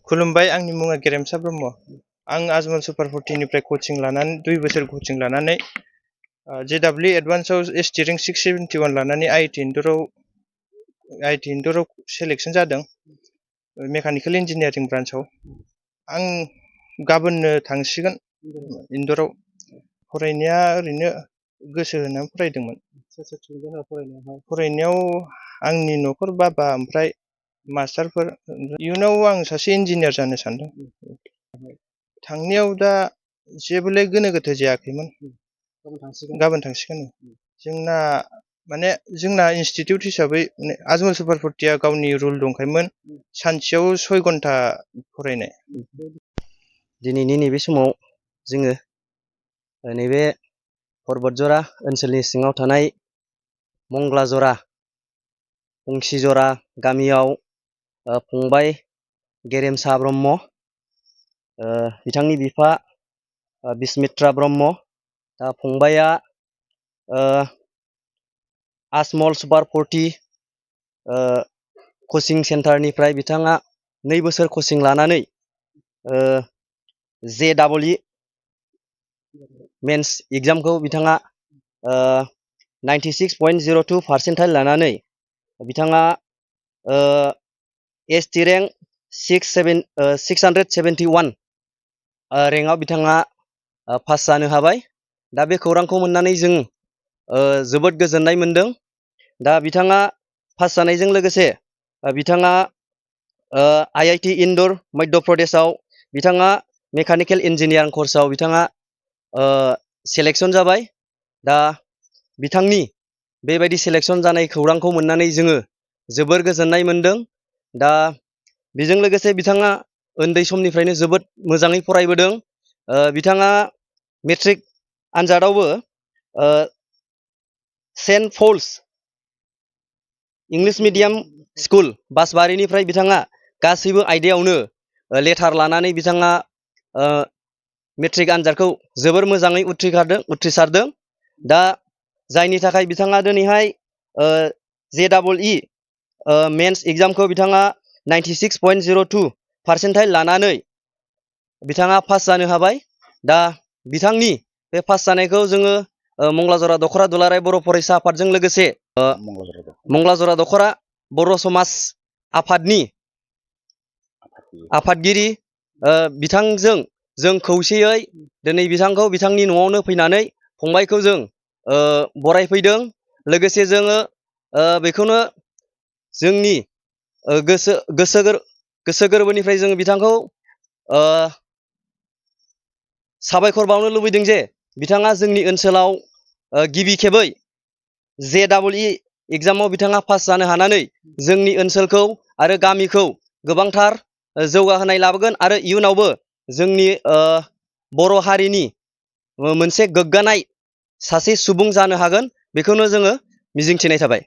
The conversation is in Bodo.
खुलुमबाय, आंनि मुङा गेरेमसा ब्रह्म। आं आजमल सुपार 40निफ्राय कचिं लानानै 2 बोसोर कचिं लानानै JW एडभान्सआव स्टियारिं 671 लानानै IIT इन्दराव सेलेक्सन जादों मेकानिकेल इन्जिनियारिं ब्रान्चआव। आं गाबोननो थांसिगोन इन्दराव। फरायनाया ओरैनो गोसो होनानै फरायदोंमोन। फरायनायाव आंनि न'खर बाबा ओमफ्राय मास्टारफोर। इयुनाव आं सासे इन्जिनियार जानो सानदों। थांनायाव दा जेबोलाय गोनो गोथो जायाखैमोन। गाबोन थांसिगोन। जोंना इनस्टिटिउट हिसाबै आजमल सुपार 40आ गावनि रुल दंखायोमोन, सानसेयाव 6 घन्टा फरायनाय। दिनैनि नैबे समाव जोङो नैबे पर्बतजरा ओनसोलनि सिङाव थानाय मंगलाजरा बंसिजरा गामियाव फंबाय गेरेमसा ब्रह्म, बिथांनि बिफा बिस्मित्रा ब्रह्म, दा फंबाया आजमल सुपार 40 कचिं सेन्टारनिफ्राय बिथाङा 2 बोसोर कचिं लानानै JEE मेन्स एग्जामखौ बिथाङा 96.02 पारसेन्टाइल लानानै बिथाङा ST रेंक 671 रेंकआव बिथाङा पास जानो हाबाय। दा बे खौरांखौ मोननानै जों जोबोद गोजोननाय मोनदों। दा बिथाङा पास जानायजों लोगोसे बिथाङा IIT इन्दर मध्य प्रदेशआव बिथाङा मेकानिकेल इन्जिनियारिं कर्सआव बिथाङा सेलेक्सन जाबाय। दा बिथांनि बेबायदि सेलेक्सन जानाय खौरांखौ मोननानै जोङो जोबोर गोजोननाय मोनदों। दा बेजों लोगोसे बिथाङा उन्दै समनिफ्रायनो जोबोद मोजाङै फरायबोदों। बिथाङा मेट्रिक आनजादावबो Saint Paul's English medium school बासबारिनिफ्राय बिथाङा गासैबो आयदायावनो लेटार लानानै बिथाङा मेट्रिक आनजादखौ जोबोर मोजाङै उथ्रिसारदों। दा जायनि थाखाय बिथाङा दिनैहाय JEE मेन्स एग्जामखौ बिथाङा 96.02 पारसेन्टाइल लानानै बिथाङा पास जानो हाबाय। दा बिथांनि बे पास जानायखौ जोङो मंगलाजरा दख'रा दुलाराय बर' फरायसा आफादजों लोगोसे मंगलाजरा दख'रा बर' समाज आफादनि आफादगिरि बिथांजों जों खौसेयै दिनै बिथांखौ बिथांनि न'आवनो फैनानै फंबायखौ जों बरायफैदों। लोगोसे जोङो बेखौनो जोंनि गोसो गोरबोनिफ्राय जोङो बिथांखौ साबायखर बावनो लुबैदों जे बिथाङा जोंनि ओनसोलाव गिबि खेबै JEE एग्जामाव बिथाङा पास जानो हानानै जोंनि ओनसोलखौ आरो गामिखौ गोबांथार जौगाहोनाय लाबोगोन आरो इयुनावबो जोंनि बर' हारिनि मोनसे गोग्गानाय सासे सुबुं जानो हागोन, बेखौनो जोङो मिजिंथिनाय थाबाय।